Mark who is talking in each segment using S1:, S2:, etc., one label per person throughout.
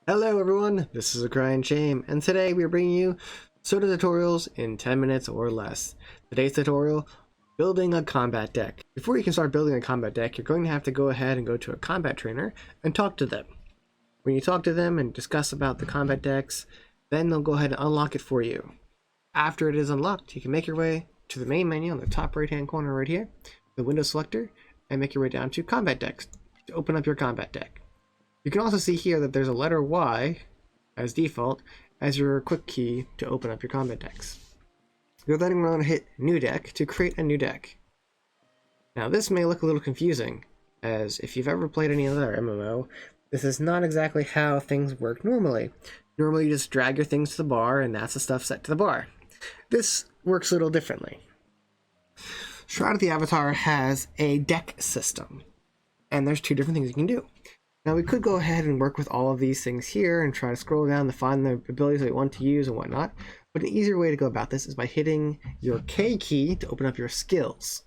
S1: Hello everyone, this is ACryInShame, and today we are bringing you soda tutorials in 10 minutes or less. Today's tutorial, building a combat deck. Before you can start building a combat deck, you're going to have to go ahead and go to a combat trainer and talk to them. When you talk to them and discuss about the combat decks, then they'll go ahead and unlock it for you. After it is unlocked, you can make your way to the main menu on the top right hand corner right here, the window selector, and make your way down to combat decks to open up your combat deck. You can also see here that there's a letter Y as default as your quick key to open up your combat decks. You're then going to hit new deck to create a new deck. Now this may look a little confusing, as if you've ever played any other MMO, this is not exactly how things work normally. Normally you just drag your things to the bar and that's the stuff set to the bar. This works a little differently. Shroud of the Avatar has a deck system, and there's two different things you can do. Now we could go ahead and work with all of these things here and try to scroll down to find the abilities that we want to use and whatnot, but an easier way to go about this is by hitting your K key to open up your skills,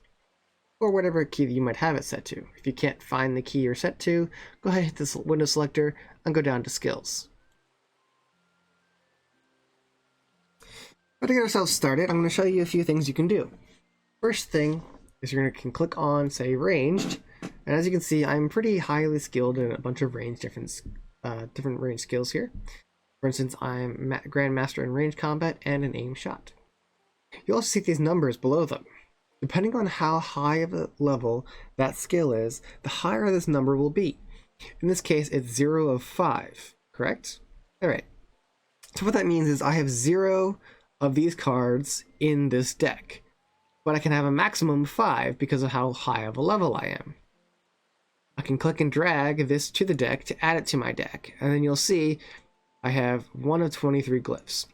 S1: or whatever key that you might have it set to. If you can't find the key you're set to, go ahead and hit this window selector and go down to skills. But to get ourselves started, I'm going to show you a few things you can do. First thing is you're going to click on, say, ranged. And as you can see, I'm pretty highly skilled in a bunch of different range skills here. For instance, I'm Grandmaster in range combat and an aim shot. You also see these numbers below them. Depending on how high of a level that skill is, the higher this number will be. In this case, it's 0 of 5, correct? Alright. So what that means is I have 0 of these cards in this deck, but I can have a maximum of 5 because of how high of a level I am. I can click and drag this to the deck to add it to my deck, and then you'll see I have 1 of 23 glyphs.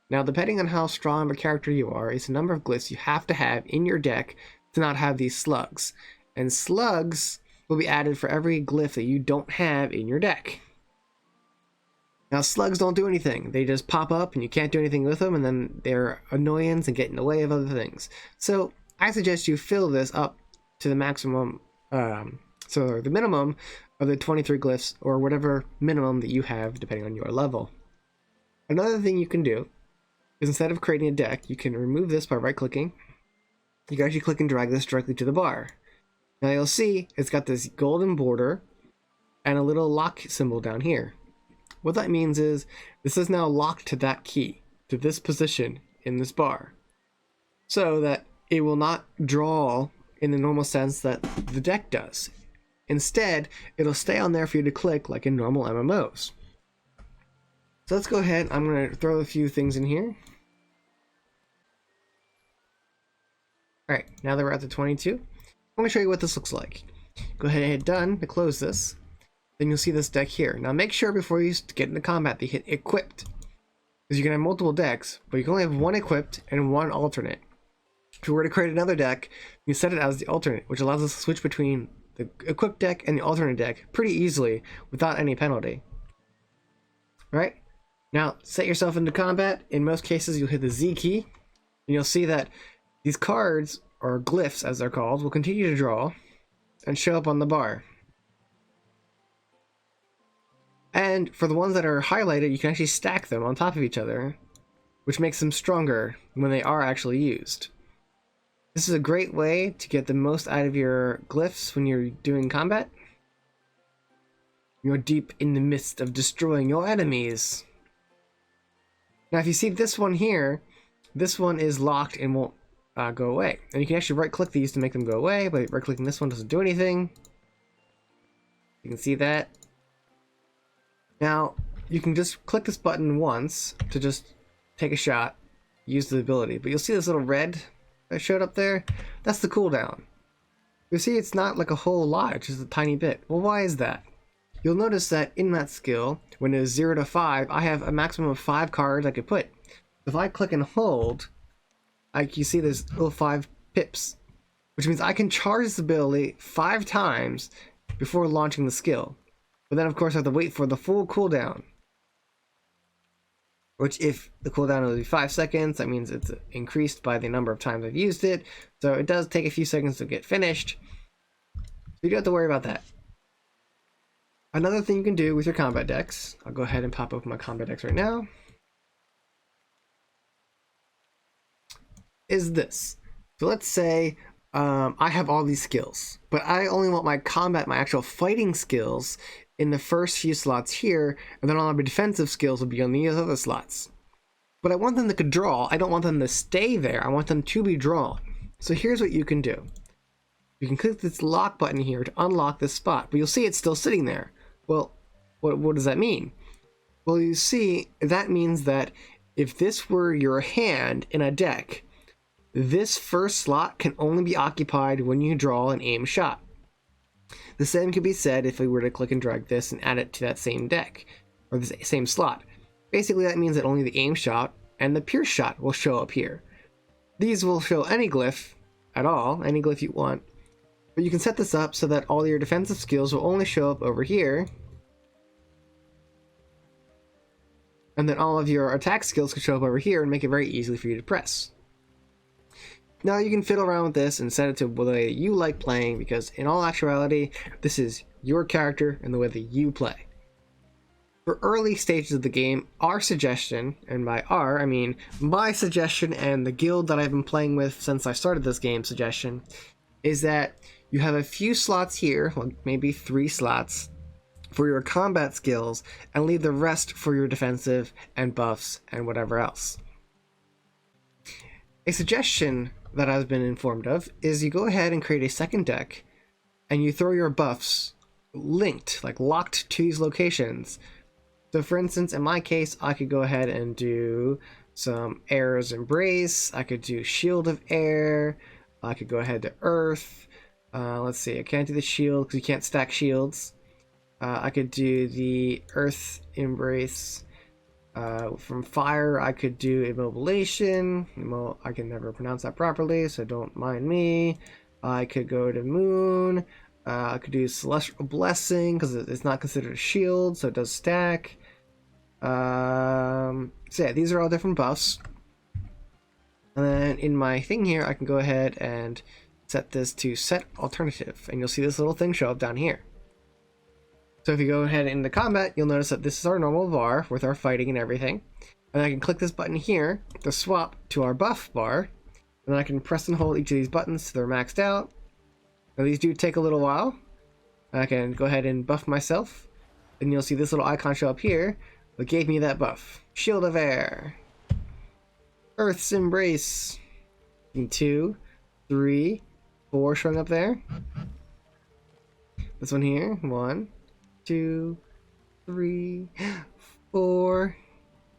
S1: Now, depending on how strong of a character you are, it's the number of glyphs you have to have in your deck to not have these slugs. And slugs will be added for every glyph that you don't have in your deck. Now, slugs don't do anything. They just pop up and you can't do anything with them, and then they're annoyance and get in the way of other things. So I suggest you fill this up to the maximum, so the minimum of the 23 glyphs, or whatever minimum that you have depending on your level. Another thing you can do is, instead of creating a deck, you can remove this by right clicking. You can actually click and drag this directly to the bar. Now you'll see it's got this golden border and a little lock symbol down here. What that means is this is now locked to that key, to this position in this bar, so that it will not draw in the normal sense that the deck does. Instead, it'll stay on there for you to click like in normal MMOs. So let's go ahead. I'm going to throw a few things in here. Alright, now that we're at the 22, I'm going to show you what this looks like. Go ahead and hit done to close this. Then you'll see this deck here. Now make sure before you get into combat that you hit equipped, because you can have multiple decks, but you can only have one equipped and one alternate. If you were to create another deck, you set it as the alternate, which allows us to switch between the equipped deck and the alternate deck pretty easily without any penalty. Alright, now set yourself into combat. In most cases, you'll hit the Z key, and you'll see that these cards, or glyphs as they're called, will continue to draw and show up on the bar. And for the ones that are highlighted, you can actually stack them on top of each other, which makes them stronger when they are actually used. This is a great way to get the most out of your glyphs when you're doing combat. You're deep in the midst of destroying your enemies. Now if you see this one here, this one is locked and won't go away. And you can actually right click these to make them go away, but right clicking this one doesn't do anything. You can see that. Now you can just click this button once to just take a shot, use the ability, but you'll see this little red that showed up there. That's the cooldown. You see it's not like a whole lot, it's just a tiny bit. Well, why is that? You'll notice that in that skill, when it is 0 to 5, I have a maximum of 5 cards I could put. If I click and hold, you see there's little 5 pips, which means I can charge this ability 5 times before launching the skill. But then of course I have to wait for the full cooldown, which if the cooldown will be 5 seconds, that means it's increased by the number of times I've used it. So it does take a few seconds to get finished. So you don't have to worry about that. Another thing you can do with your combat decks, I'll go ahead and pop open my combat decks right now, is this. So let's say I have all these skills, but I only want my combat, my actual fighting skills in the first few slots here, and then all my defensive skills will be on these other slots. But I want them to draw. I don't want them to stay there. I want them to be drawn. So here's what you can do. You can click this lock button here to unlock this spot, but you'll see it's still sitting there. Well, what does that mean? Well, you see, that means that if this were your hand in a deck, this first slot can only be occupied when you draw an aim shot. The same could be said if we were to click and drag this and add it to that same deck, or the same slot. Basically, that means that only the aim shot and the pierce shot will show up here. These will show any glyph at all, any glyph you want, but you can set this up so that all your defensive skills will only show up over here, and then all of your attack skills can show up over here and make it very easy for you to press. Now you can fiddle around with this and set it to the way you like playing, because in all actuality, this is your character and the way that you play. For early stages of the game, our suggestion, and by our, I mean my suggestion and the guild that I've been playing with since I started this game suggestion, is that you have a few slots here, well, maybe 3 slots, for your combat skills, and leave the rest for your defensive and buffs and whatever else. A suggestion that I've been informed of is you go ahead and create a second deck, and you throw your buffs linked, like locked to these locations. So for instance, in my case, I could go ahead and do some Air's Embrace, I could do Shield of Air, I could go ahead to Earth, let's see, I can't do the shield because you can't stack shields. I could do the Earth Embrace. From Fire, I could do Immobilization. I can never pronounce that properly, so don't mind me. I could go to Moon. I could do Celestial Blessing because it's not considered a shield, so it does stack. So yeah, these are all different buffs. And then in my thing here, I can go ahead and set this to Set Alternative, and you'll see this little thing show up down here. So if you go ahead into combat, you'll notice that this is our normal bar with our fighting and everything. And I can click this button here to swap to our buff bar. And then I can press and hold each of these buttons so they're maxed out. Now these do take a little while. I can go ahead and buff myself. And you'll see this little icon show up here that gave me that buff. Shield of Air. Earth's Embrace. 2, 3, 4 showing up there. This one here. 1, 2, 3, 4.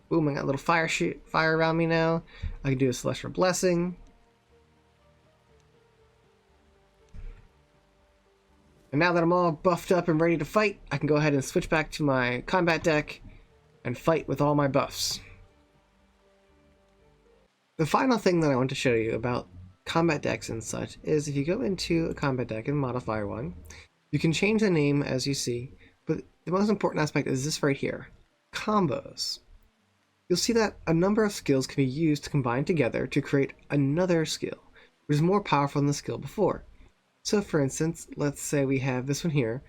S1: Boom, I got a little fire around me now. I can do a Celestial Blessing. And now that I'm all buffed up and ready to fight, I can go ahead and switch back to my combat deck and fight with all my buffs. The final thing that I want to show you about combat decks and such is if you go into a combat deck and modify one, you can change the name as you see. But the most important aspect is this right here, combos. You'll see that a number of skills can be used to combine together to create another skill, which is more powerful than the skill before. So for instance, let's say we have this one here.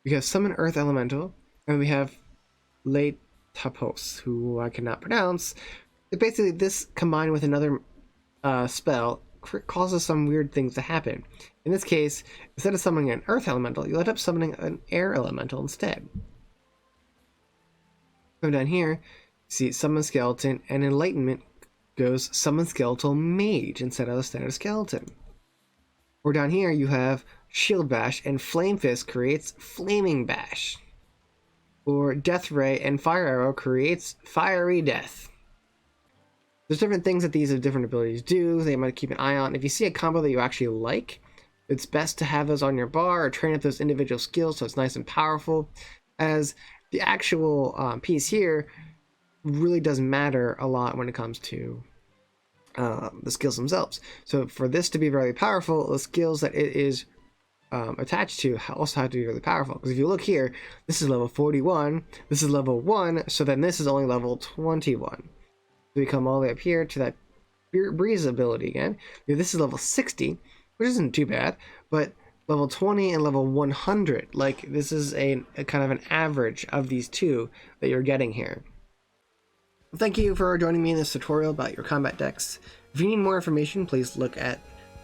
S1: We have Summon Earth Elemental, and we have Late Tapos, who I cannot pronounce. But basically, this combined with another spell causes some weird things to happen. In this case, instead of summoning an Earth Elemental, you'll end up summoning an Air Elemental instead. Go down here, see Summon Skeleton, and Enlightenment goes Summon Skeletal Mage instead of the standard skeleton. Or down here, you have Shield Bash, and Flame Fist creates Flaming Bash. Or Death Ray and Fire Arrow creates Fiery Death. There's different things that these different abilities do, they might keep an eye on. If you see a combo that you actually like, it's best to have those on your bar or train up those individual skills so it's nice and powerful, as the actual piece here really does matter a lot when it comes to the skills themselves. So for this to be very powerful, the skills that it is attached to also have to be really powerful. Because if you look here, this is level 41, this is level 1, so then this is only level 21. We come all the way up here to that Breeze ability again. This is level 60, which isn't too bad, but level 20 and level 100. Like, this is a kind of an average of these two that you're getting here. Thank you for joining me in this tutorial about your combat decks. If you need more information, please look at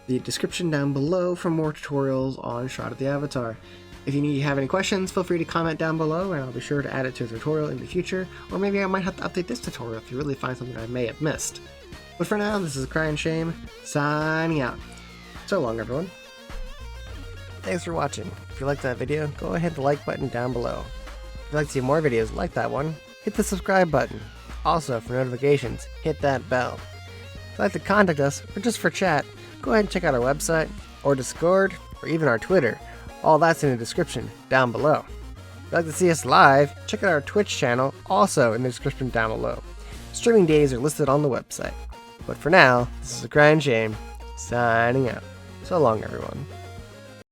S1: the description down below for more tutorials on Shroud of the Avatar. If you have any questions, feel free to comment down below and I'll be sure to add it to a tutorial in the future, or maybe I might have to update this tutorial if you really find something I may have missed. But for now, this is ACryInShame, signing out. So long, everyone. Thanks for watching. If you liked that video, go ahead and hit the like button down below. If you'd like to see more videos like that one, hit the subscribe button. Also, for notifications, hit that bell. If you'd like to contact us, or just for chat, go ahead and check out our website, or Discord, or even our Twitter. All that's in the description down below. If you'd like to see us live, check out our Twitch channel, also in the description down below. Streaming days are listed on the website. But for now, this is ACryInShame, signing out. So long, everyone.